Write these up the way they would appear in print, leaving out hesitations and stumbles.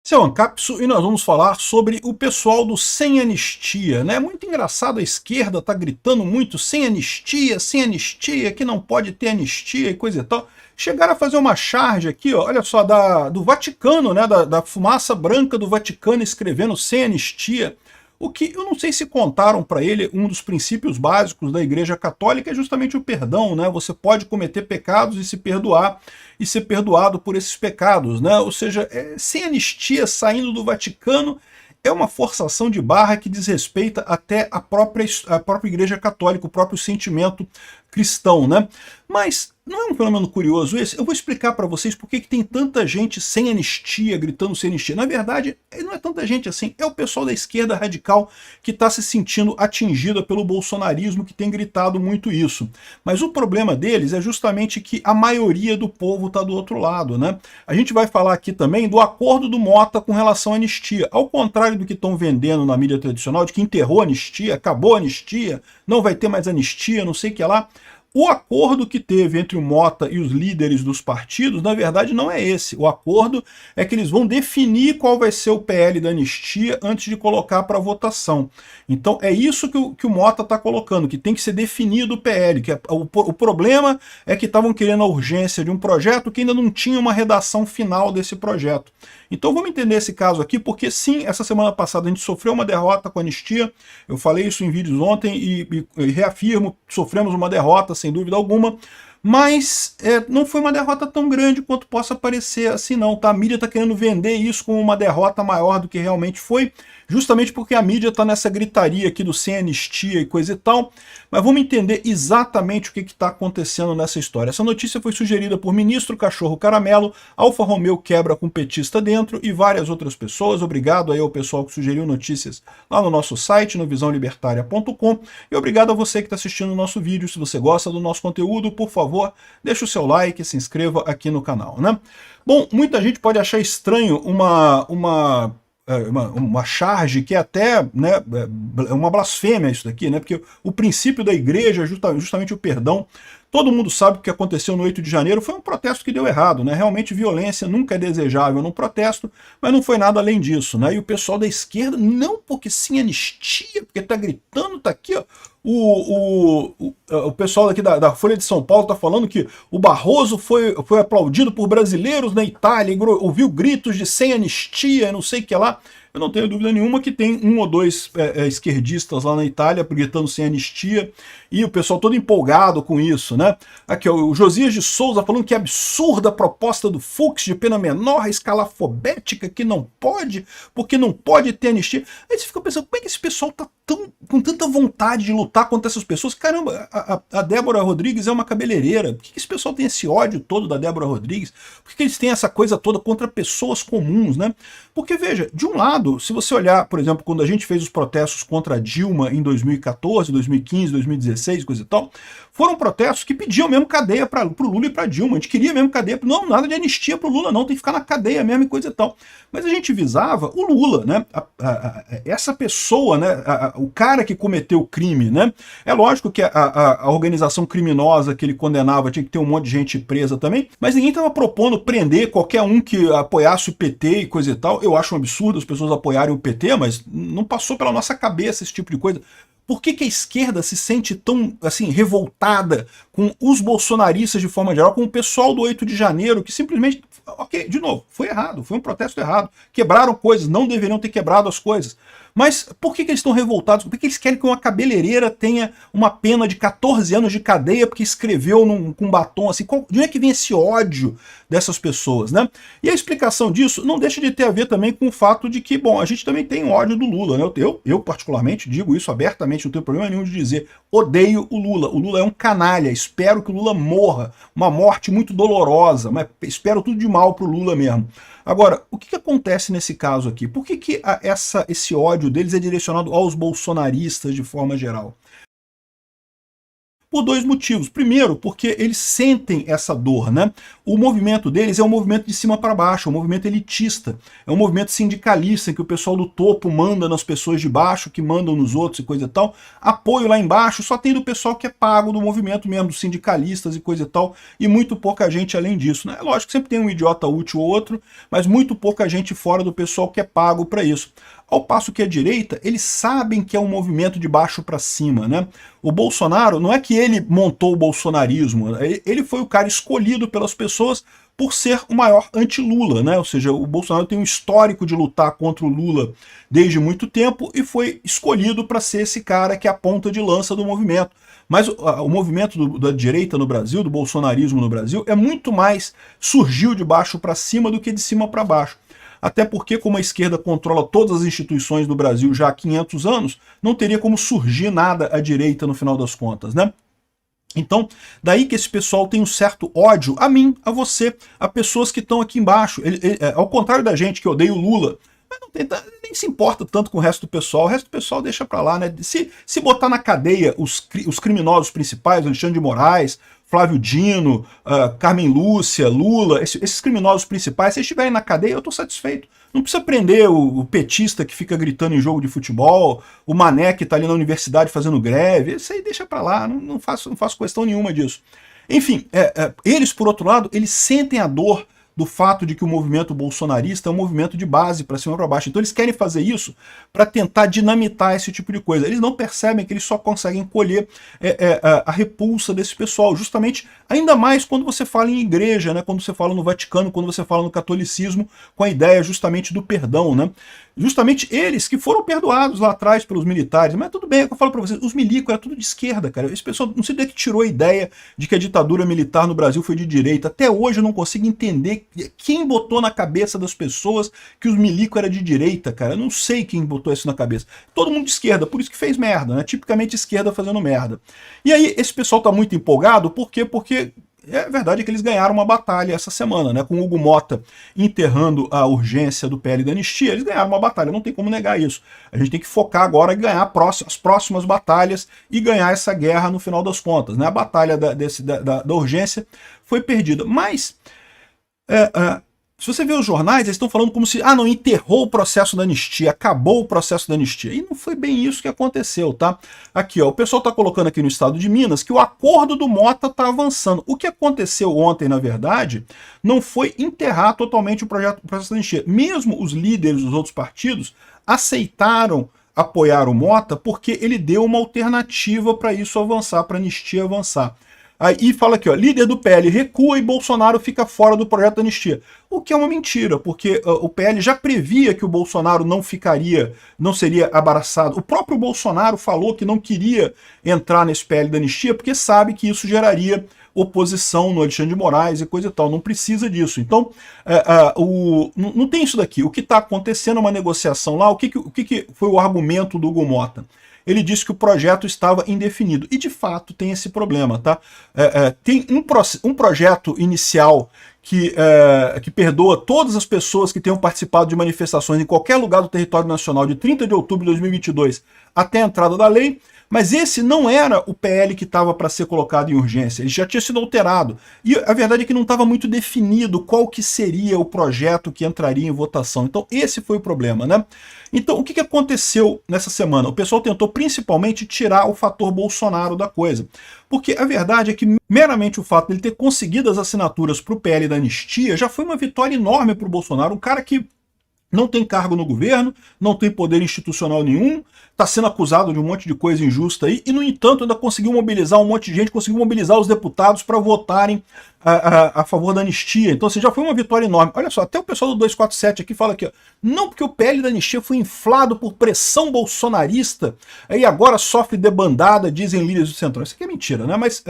Esse é o Ancapso e nós vamos falar sobre o pessoal do sem anistia, né? Muito engraçado, a esquerda tá gritando muito sem anistia, que não pode ter anistia e coisa e tal. Chegaram a fazer uma charge aqui, ó, olha só, do Vaticano, né? Da fumaça branca do Vaticano escrevendo sem anistia. O que eu não sei se contaram para ele, um dos princípios básicos da Igreja Católica é justamente o perdão, né? Você pode cometer pecados e se perdoar e ser perdoado por esses pecados, né? Ou seja, sem anistia saindo do Vaticano é uma forçação de barra que desrespeita até a própria Igreja Católica, o próprio sentimento cristão, né? Mas não é um fenômeno curioso esse? Eu vou explicar para vocês por que tem tanta gente sem anistia, gritando sem anistia. Na verdade, não é tanta gente assim, é o pessoal da esquerda radical que está se sentindo atingida pelo bolsonarismo, que tem gritado muito isso. Mas o problema deles é justamente que a maioria do povo está do outro lado, né? A gente vai falar aqui também do acordo do Mota com relação à anistia. Ao contrário do que estão vendendo na mídia tradicional, de que enterrou a anistia, acabou a anistia, não vai ter mais anistia, não sei o que lá. O acordo que teve entre o Mota e os líderes dos partidos, na verdade, não é esse. O acordo é que eles vão definir qual vai ser o PL da anistia antes de colocar para votação. Então é isso que o Mota está colocando, que tem que ser definido o PL. O problema é que estavam querendo a urgência de um projeto que ainda não tinha uma redação final desse projeto. Então vamos entender esse caso aqui, porque sim, essa semana passada a gente sofreu uma derrota com a anistia, eu falei isso em vídeos ontem e reafirmo, sofremos uma derrota sem dúvida alguma, mas não foi uma derrota tão grande quanto possa parecer assim não, tá? A mídia está querendo vender isso como uma derrota maior do que realmente foi, justamente porque a mídia está nessa gritaria aqui do sem anistia e coisa e tal, mas vamos entender exatamente o que está acontecendo nessa história. Essa notícia foi sugerida por Ministro Cachorro Caramelo, Alfa Romeo quebra com petista dentro e várias outras pessoas. Obrigado aí ao pessoal que sugeriu notícias lá no nosso site, no visãolibertaria.com, e obrigado a você que está assistindo o nosso vídeo. Se você gosta do nosso conteúdo, por favor, deixa o seu like e se inscreva aqui no canal, né? Bom, muita gente pode achar estranho uma charge que é até, né, uma blasfêmia isso daqui, né, porque o princípio da igreja é justamente o perdão. Todo mundo sabe que o que aconteceu no 8 de janeiro foi um protesto que deu errado, né? Realmente violência nunca é desejável num protesto, mas não foi nada além disso, né? E o pessoal da esquerda, não porque sim anistia, porque tá gritando, tá aqui, ó. O pessoal daqui da Folha de São Paulo tá falando que o Barroso foi aplaudido por brasileiros na Itália, e ouviu gritos de sem anistia, não sei o que lá. Eu não tenho dúvida nenhuma que tem um ou dois esquerdistas lá na Itália gritando sem anistia, e o pessoal todo empolgado com isso, né? Aqui, ó, o Josias de Souza falando que é absurda a proposta do Fux de pena menor, escalafobética, que não pode, porque não pode ter anistia. Aí você fica pensando, como é que esse pessoal tá com tanta vontade de lutar contra essas pessoas? Caramba, a Débora Rodrigues é uma cabeleireira. Por que esse pessoal tem esse ódio todo da Débora Rodrigues? Por que eles têm essa coisa toda contra pessoas comuns, né? Porque, veja, de um lado, se você olhar, por exemplo, quando a gente fez os protestos contra a Dilma em 2014, 2015, 2016, coisa e tal, foram protestos que pediam mesmo cadeia pro Lula e pra Dilma. A gente queria mesmo cadeia, não, nada de anistia pro Lula não, tem que ficar na cadeia mesmo e coisa e tal. Mas a gente visava o Lula, né? Essa pessoa, né? O cara que cometeu o crime, né? É lógico que a organização criminosa que ele condenava tinha que ter um monte de gente presa também, mas ninguém estava propondo prender qualquer um que apoiasse o PT e coisa e tal. Eu acho um absurdo as pessoas apoiarem o PT, mas não passou pela nossa cabeça esse tipo de coisa. Por que a esquerda se sente tão, assim, revoltada com os bolsonaristas de forma geral, com o pessoal do 8 de janeiro, que simplesmente, ok, de novo, foi errado, foi um protesto errado, quebraram coisas, não deveriam ter quebrado as coisas. Mas por que eles estão revoltados? Por que eles querem que uma cabeleireira tenha uma pena de 14 anos de cadeia porque escreveu com batom assim? De onde é que vem esse ódio dessas pessoas, né? E a explicação disso não deixa de ter a ver também com o fato de que, bom, a gente também tem ódio do Lula, né? Eu particularmente digo isso abertamente, não tenho problema nenhum de dizer, odeio o Lula. O Lula é um canalha, espero que o Lula morra, uma morte muito dolorosa, mas espero tudo de mal pro Lula mesmo. Agora, o que acontece nesse caso aqui? Por que esse ódio deles é direcionado aos bolsonaristas de forma geral? Por dois motivos. Primeiro, porque eles sentem essa dor, né? O movimento deles é um movimento de cima para baixo, é um movimento elitista, é um movimento sindicalista, em que o pessoal do topo manda nas pessoas de baixo, que mandam nos outros e coisa e tal. Apoio lá embaixo só tem do pessoal que é pago do movimento mesmo, dos sindicalistas e coisa e tal, e muito pouca gente além disso, né? Lógico que sempre tem um idiota útil ou outro, mas muito pouca gente fora do pessoal que é pago para isso. Ao passo que a direita, eles sabem que é um movimento de baixo para cima, né? O Bolsonaro, não é que ele montou o bolsonarismo, ele foi o cara escolhido pelas pessoas por ser o maior anti-Lula, né? Ou seja, o Bolsonaro tem um histórico de lutar contra o Lula desde muito tempo e foi escolhido para ser esse cara que é a ponta de lança do movimento. Mas o movimento da direita no Brasil, do bolsonarismo no Brasil, é muito mais surgiu de baixo para cima do que de cima para baixo. Até porque, como a esquerda controla todas as instituições do Brasil já há 500 anos, não teria como surgir nada à direita no final das contas, né? Então, daí que esse pessoal tem um certo ódio a mim, a você, a pessoas que estão aqui embaixo. Ao contrário da gente que odeia o Lula, mas não tem, nem se importa tanto com o resto do pessoal deixa pra lá, né? Se botar na cadeia os criminosos principais, Alexandre de Moraes, Flávio Dino, Carmen Lúcia, Lula, esses criminosos principais, se eles estiverem na cadeia, eu tô satisfeito. Não precisa prender o petista que fica gritando em jogo de futebol, o mané que tá ali na universidade fazendo greve, isso aí deixa pra lá, não faço questão nenhuma disso. Enfim, eles, por outro lado, eles sentem a dor do fato de que o movimento bolsonarista é um movimento de base para cima e para baixo. Então eles querem fazer isso para tentar dinamitar esse tipo de coisa. Eles não percebem que eles só conseguem colher a repulsa desse pessoal, justamente, ainda mais quando você fala em igreja, né? Quando você fala no Vaticano, quando você fala no catolicismo, com a ideia justamente do perdão, né? Justamente eles que foram perdoados lá atrás pelos militares, mas tudo bem, é o que eu falo para vocês, os milicos era tudo de esquerda, cara. Esse pessoal, não sei de que tirou a ideia de que a ditadura militar no Brasil foi de direita. Até hoje eu não consigo entender quem botou na cabeça das pessoas que os milicos era de direita, cara. Eu não sei quem botou isso na cabeça. Todo mundo de esquerda, por isso que fez merda, né? Tipicamente esquerda fazendo merda. E aí esse pessoal tá muito empolgado, por quê? Porque é verdade que eles ganharam uma batalha essa semana, né? Com o Hugo Mota enterrando a urgência do PL da anistia, eles ganharam uma batalha, não tem como negar isso. A gente tem que focar agora em ganhar as próximas batalhas e ganhar essa guerra no final das contas, né? A batalha da urgência foi perdida. Mas se você vê os jornais, eles estão falando como se, não, enterrou o processo da anistia, acabou o processo da anistia. E não foi bem isso que aconteceu, tá? Aqui, ó, o pessoal está colocando aqui no estado de Minas que o acordo do Mota está avançando. O que aconteceu ontem, na verdade, não foi enterrar totalmente o processo da anistia. Mesmo os líderes dos outros partidos aceitaram apoiar o Mota porque ele deu uma alternativa para isso avançar, para a anistia avançar. Aí fala aqui, ó, líder do PL recua e Bolsonaro fica fora do projeto da anistia. O que é uma mentira, porque o PL já previa que o Bolsonaro não seria abraçado. O próprio Bolsonaro falou que não queria entrar nesse PL da anistia porque sabe que isso geraria oposição no Alexandre de Moraes e coisa e tal. Não precisa disso. Então, não tem isso daqui. O que está acontecendo é uma negociação lá. O que foi o argumento do Hugo Mota? Ele disse que o projeto estava indefinido. E, de fato, tem esse problema, tá? Tem um projeto inicial que perdoa todas as pessoas que tenham participado de manifestações em qualquer lugar do território nacional de 30 de outubro de 2022 até a entrada da lei, mas esse não era o PL que estava para ser colocado em urgência, ele já tinha sido alterado. E a verdade é que não estava muito definido qual que seria o projeto que entraria em votação. Então esse foi o problema, né? Então o que aconteceu nessa semana? O pessoal tentou principalmente tirar o fator Bolsonaro da coisa. Porque a verdade é que meramente o fato de ele ter conseguido as assinaturas para o PL da anistia já foi uma vitória enorme para o Bolsonaro, um cara que não tem cargo no governo, não tem poder institucional nenhum, está sendo acusado de um monte de coisa injusta aí, e no entanto ainda conseguiu mobilizar um monte de gente, conseguiu mobilizar os deputados para votarem a favor da anistia. Então assim, já foi uma vitória enorme. Olha só, até o pessoal do 247 aqui fala aqui, ó, não porque o PL da anistia foi inflado por pressão bolsonarista e agora sofre debandada, dizem líderes do Centrão. Isso aqui é mentira, né? Mas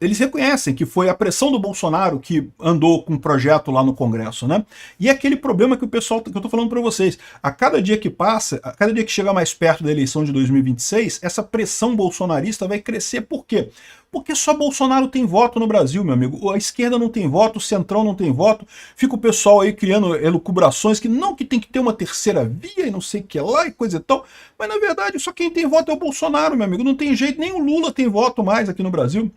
eles reconhecem que foi a pressão do Bolsonaro que andou com o projeto lá no Congresso, né? E é aquele problema que que eu tô falando para vocês, a cada dia que passa, a cada dia que chega mais perto da eleição de 2026, essa pressão bolsonarista vai crescer. Por quê? Porque só Bolsonaro tem voto no Brasil, meu amigo. A esquerda não tem voto, o centrão não tem voto. Fica o pessoal aí criando elucubrações que não, que tem que ter uma terceira via e não sei o que lá e coisa e tal. Mas na verdade só quem tem voto é o Bolsonaro, meu amigo. Não tem jeito, nem o Lula tem voto mais aqui no Brasil.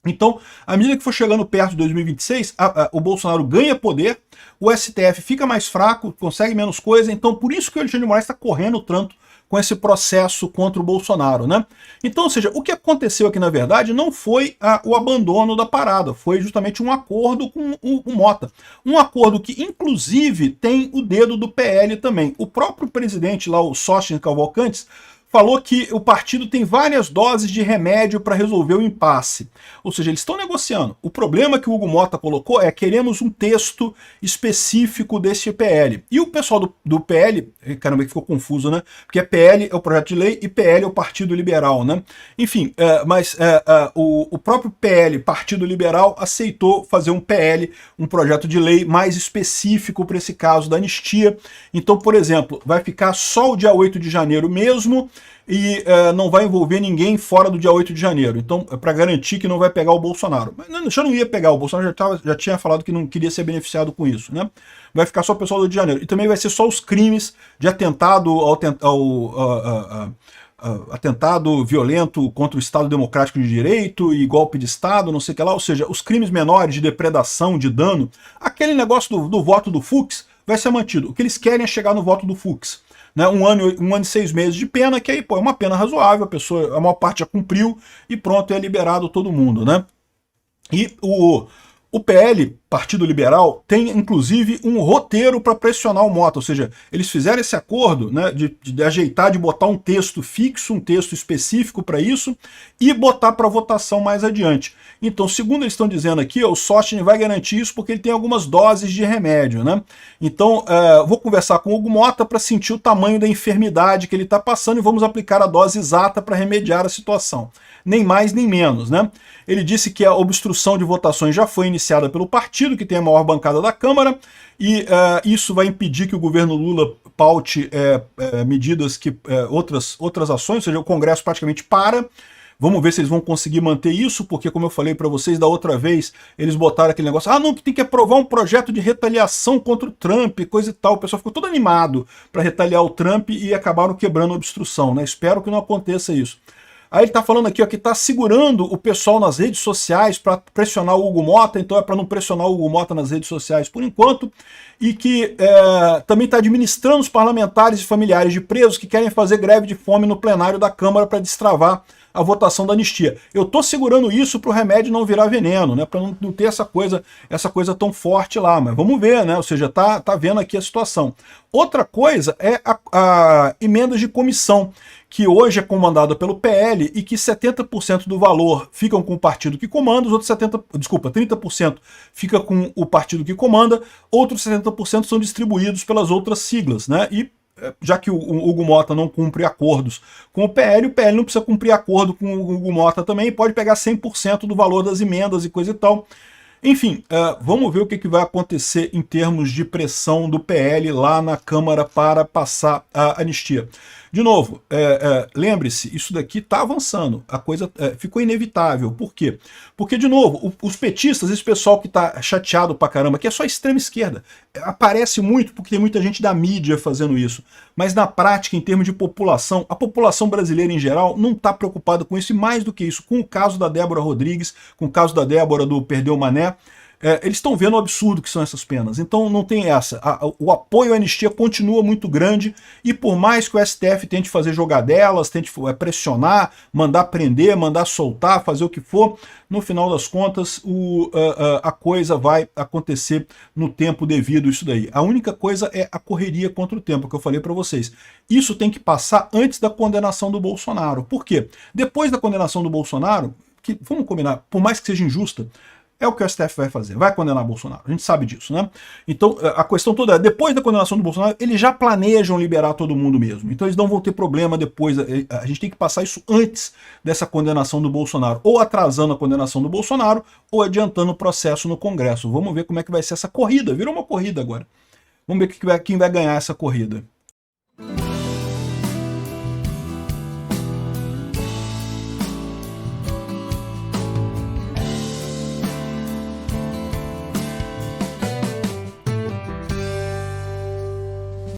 Então, à medida que for chegando perto de 2026, o Bolsonaro ganha poder, o STF fica mais fraco, consegue menos coisa, então por isso que o Alexandre de Moraes está correndo tanto com esse processo contra o Bolsonaro, né? Então, ou seja, o que aconteceu aqui, na verdade, não foi o abandono da parada, foi justamente um acordo com o Mota. Um acordo que, inclusive, tem o dedo do PL também. O próprio presidente lá, o Sócrates Cavalcantes, falou que o partido tem várias doses de remédio para resolver o impasse. Ou seja, eles estão negociando. O problema que o Hugo Mota colocou é: queremos um texto específico desse PL. E o pessoal do PL, caramba, que ficou confuso, né? Porque PL é o projeto de lei e PL é o Partido Liberal, né? Enfim, o próprio PL, Partido Liberal, aceitou fazer um PL, um projeto de lei mais específico para esse caso da anistia. Então, por exemplo, vai ficar só o dia 8 de janeiro mesmo, e não vai envolver ninguém fora do dia 8 de janeiro. Então, é para garantir que não vai pegar o Bolsonaro. Mas já não ia pegar, o Bolsonaro já tinha falado que não queria ser beneficiado com isso, né? Vai ficar só o pessoal do Rio de Janeiro. E também vai ser só os crimes de atentado atentado violento contra o Estado Democrático de Direito e golpe de Estado, não sei o que lá, ou seja, os crimes menores de depredação, de dano, aquele negócio do voto do Fux vai ser mantido. O que eles querem é chegar no voto do Fux. Né, um ano e 6 meses de pena, que aí pô, é uma pena razoável, a maior parte já cumpriu e pronto, é liberado todo mundo, né? E o PL, Partido Liberal, tem inclusive um roteiro para pressionar o Mota, ou seja, eles fizeram esse acordo, né, de ajeitar, de botar um texto fixo, um texto específico para isso e botar para votação mais adiante. Então, segundo eles estão dizendo aqui, o Sócrates vai garantir isso porque ele tem algumas doses de remédio, né? Então, vou conversar com o Hugo Mota para sentir o tamanho da enfermidade que ele está passando e vamos aplicar a dose exata para remediar a situação. Nem mais nem menos, né? Ele disse que a obstrução de votações já foi iniciada pelo partido, que tem a maior bancada da Câmara, e isso vai impedir que o governo Lula paute medidas que outras ações, ou seja, o Congresso praticamente para. Vamos ver se eles vão conseguir manter isso, porque, como eu falei para vocês da outra vez, eles botaram aquele negócio, não, que tem que aprovar um projeto de retaliação contra o Trump, coisa e tal. O pessoal ficou todo animado para retaliar o Trump e acabaram quebrando a obstrução, né? Espero que não aconteça isso. Aí ele está falando aqui, ó, que está segurando o pessoal nas redes sociais para pressionar o Hugo Mota, então é para não pressionar o Hugo Mota nas redes sociais por enquanto, e que também está administrando os parlamentares e familiares de presos que querem fazer greve de fome no plenário da Câmara para destravar a votação da anistia. Eu estou segurando isso para o remédio não virar veneno, né? Para não ter essa coisa tão forte lá, mas vamos ver, né? Ou seja, tá vendo aqui a situação. Outra coisa é a emenda de comissão, que hoje é comandada pelo PL e que 70% do valor ficam com o partido que comanda, os outros 30% fica com o partido que comanda, outros 70% são distribuídos pelas outras siglas, né? E já que o Hugo Mota não cumpre acordos com o PL não precisa cumprir acordo com o Hugo Mota também, pode pegar 100% do valor das emendas e coisa e tal. Enfim, vamos ver o que vai acontecer em termos de pressão do PL lá na Câmara para passar a anistia. De novo, lembre-se, isso daqui está avançando, a coisa ficou inevitável. Por quê? Porque, de novo, os petistas, esse pessoal que está chateado pra caramba, que é só extrema esquerda, aparece muito porque tem muita gente da mídia fazendo isso, mas na prática, em termos de população, a população brasileira em geral não está preocupada com isso, e mais do que isso, com o caso da Débora Rodrigues, com o caso da Débora do Perdeu Mané, eles estão vendo o absurdo que são essas penas. Então não tem essa. O apoio à anistia continua muito grande e por mais que o STF tente fazer jogadelas, tente pressionar, mandar prender, mandar soltar, fazer o que for, no final das contas a coisa vai acontecer no tempo devido isso daí. A única coisa é a correria contra o tempo, que eu falei para vocês. Isso tem que passar antes da condenação do Bolsonaro. Por quê? Depois da condenação do Bolsonaro, que, vamos combinar, por mais que seja injusta, é o que o STF vai fazer, vai condenar Bolsonaro, a gente sabe disso, né? Então a questão toda é, depois da condenação do Bolsonaro, eles já planejam liberar todo mundo mesmo, então eles não vão ter problema depois, a gente tem que passar isso antes dessa condenação do Bolsonaro, ou atrasando a condenação do Bolsonaro, ou adiantando o processo no Congresso. Vamos ver como é que vai ser essa corrida, virou uma corrida agora. Vamos ver quem vai ganhar essa corrida.